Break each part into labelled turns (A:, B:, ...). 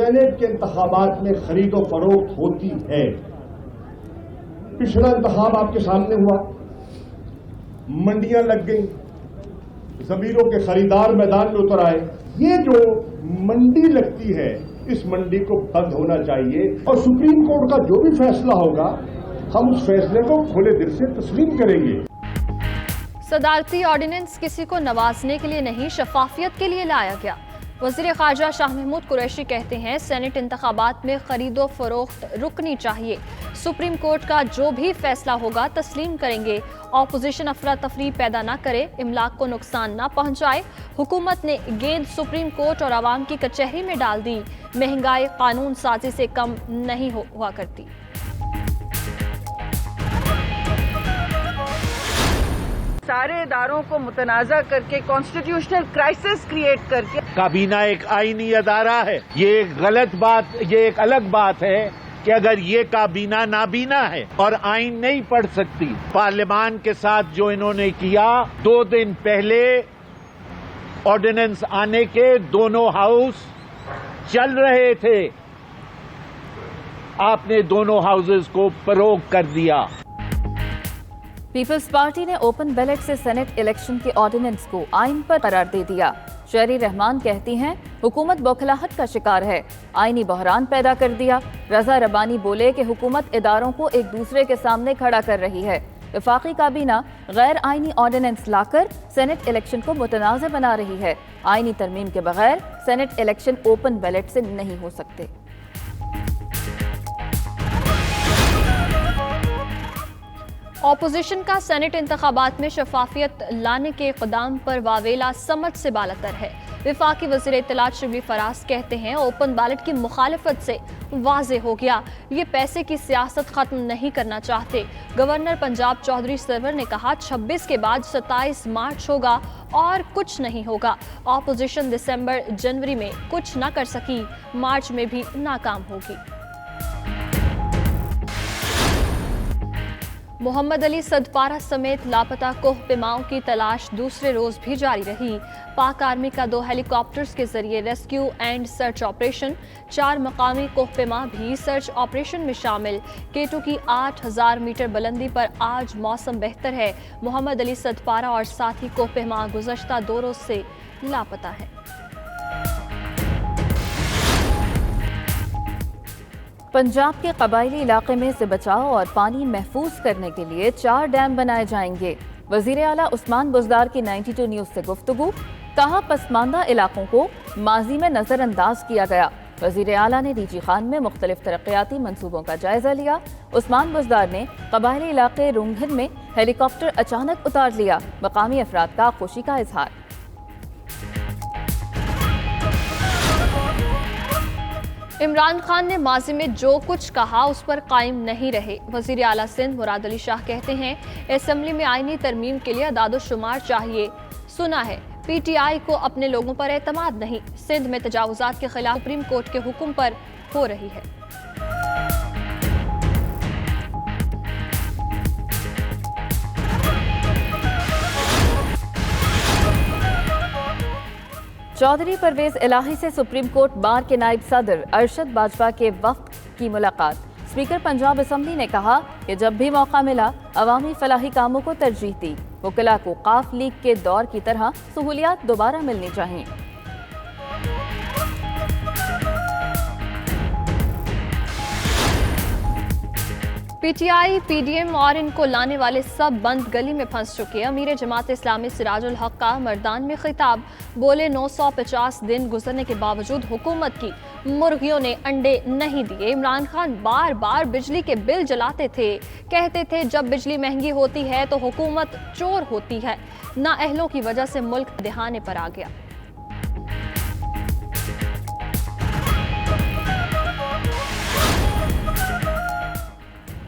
A: Saint کے انتخابات میں خرید و فروخت ہوتی ہے. پچھلا انتخاب آپ کے سامنے ہوا، منڈیاں لگ گئیں، ضمیروں کے خریدار میدان میں اتر آئے. یہ جو منڈی لگتی ہے اس منڈی کو بند ہونا چاہیے، اور سپریم کورٹ کا جو بھی فیصلہ ہوگا ہم اس فیصلے کو کھلے دل سے تسلیم کریں گے.
B: صدارتی آرڈیننس کسی کو نوازنے کے لیے نہیں، شفافیت کے لیے لایا گیا. وزیر خارجہ شاہ محمود قریشی کہتے ہیں سینٹ انتخابات میں خرید و فروخت رکنی چاہیے. سپریم کورٹ کا جو بھی فیصلہ ہوگا تسلیم کریں گے. اپوزیشن افراتفری پیدا نہ کرے، املاک کو نقصان نہ پہنچائے. حکومت نے گیند سپریم کورٹ اور عوام کی کچہری میں ڈال دی. مہنگائی قانون سازی سے کم نہیں ہوا کرتی.
C: سارے اداروں کو متنازع کر کے کانسٹیٹیوشنل کرائسس کریٹ کر کے
D: کابینہ ایک آئینی ادارہ ہے. یہ ایک غلط بات، یہ ایک الگ بات ہے کہ اگر یہ کابینہ نابینا ہے اور آئین نہیں پڑھ سکتی. پارلیمان کے ساتھ جو انہوں نے کیا، 2 دن پہلے آرڈیننس آنے کے دونوں ہاؤس چل رہے تھے، آپ نے دونوں ہاؤسز کو فروغ کر دیا.
E: پیپلز پارٹی نے اوپن بیلٹ سے سینٹ الیکشن کے آرڈیننس کو آئین پر قرار دے دیا. شہری رحمان کہتی ہیں حکومت بوکھلاہٹ کا شکار ہے، آئینی بحران پیدا کر دیا. رضا ربانی بولے کہ حکومت اداروں کو ایک دوسرے کے سامنے کھڑا کر رہی ہے. وفاقی کابینہ غیر آئینی آرڈیننس لا کر سینٹ الیکشن کو متنازع بنا رہی ہے. آئینی ترمیم کے بغیر سینٹ الیکشن اوپن بیلٹ سے نہیں ہو سکتے.
B: اپوزیشن کا سینٹ انتخابات میں شفافیت لانے کے اقدام پر واویلا سمجھ سے بالاتر ہے. وفاقی وزیر اطلاعات شبلی فراز کہتے ہیں اوپن بیلٹ کی مخالفت سے واضح ہو گیا یہ پیسے کی سیاست ختم نہیں کرنا چاہتے. گورنر پنجاب چودھری سرور نے کہا 26 کے بعد 27 مارچ ہوگا اور کچھ نہیں ہوگا. اپوزیشن دسمبر جنوری میں کچھ نہ کر سکی، مارچ میں بھی ناکام ہوگی. محمد علی صدپارہ سمیت لاپتہ کوہ پیماؤں کی تلاش دوسرے روز بھی جاری رہی. پاک آرمی کا 2 ہیلی کاپٹرز کے ذریعے ریسکیو اینڈ سرچ آپریشن. 4 مقامی کوہ پیما بھی سرچ آپریشن میں شامل. K2 کی 8000 میٹر بلندی پر آج موسم بہتر ہے. محمد علی صدپارہ اور ساتھی کوہ پیما گزشتہ 2 روز سے لاپتہ ہیں.
E: پنجاب کے قبائلی علاقے میں سے بچاؤ اور پانی محفوظ کرنے کے لیے 4 ڈیم بنائے جائیں گے. وزیر اعلیٰ عثمان بزدار کی 92 نیوز سے گفتگو. کہا پسماندہ علاقوں کو ماضی میں نظر انداز کیا گیا. وزیر اعلیٰ نے ڈی جی خان میں مختلف ترقیاتی منصوبوں کا جائزہ لیا. عثمان بزدار نے قبائلی علاقے رونگھن میں ہیلی کاپٹر اچانک اتار لیا. مقامی افراد کا خوشی کا اظہار.
B: عمران خان نے ماضی میں جو کچھ کہا اس پر قائم نہیں رہے. وزیر اعلیٰ سندھ مراد علی شاہ کہتے ہیں اسمبلی میں آئینی ترمیم کے لیے اعداد و شمار چاہیے. سنا ہے پی ٹی آئی کو اپنے لوگوں پر اعتماد نہیں. سندھ میں تجاوزات کے خلاف سپریم کورٹ کے حکم پر ہو رہی ہے.
E: چودھری پرویز الہی سے سپریم کورٹ بار کے نائب صدر ارشد باجوہ کے وفد کی ملاقات. اسپیکر پنجاب اسمبلی نے کہا کہ جب بھی موقع ملا عوامی فلاحی کاموں کو ترجیح دی. وکلاء کو قاف لیگ کے دور کی طرح سہولیات دوبارہ ملنی چاہیے.
B: P T I, P D M اور ان کو لانے والے سب بند گلی میں پھنس چکے. امیر جماعت اسلامی سراج الحق کا مردان میں خطاب. بولے 950 دن گزرنے کے باوجود حکومت کی مرغیوں نے انڈے نہیں دیے. عمران خان بار بار بجلی کے بل جلاتے تھے. کہتے تھے جب بجلی مہنگی ہوتی ہے تو حکومت چور ہوتی ہے. نااہلوں کی وجہ سے ملک دہانے پر آ گیا.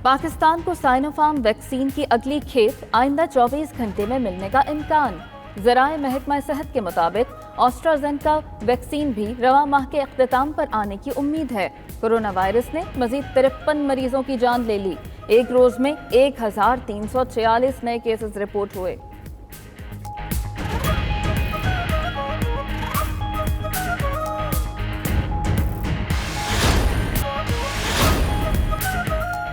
E: پاکستان کو سائنو فارم ویکسین کی اگلی کھیپ آئندہ 24 گھنٹے میں ملنے کا امکان. ذرائع محکمہ صحت کے مطابق آسٹرازینیکا ویکسین بھی رواں ماہ کے اختتام پر آنے کی امید ہے. کورونا وائرس نے مزید 53 مریضوں کی جان لے لی. ایک روز میں 1346 نئے کیسز رپورٹ ہوئے.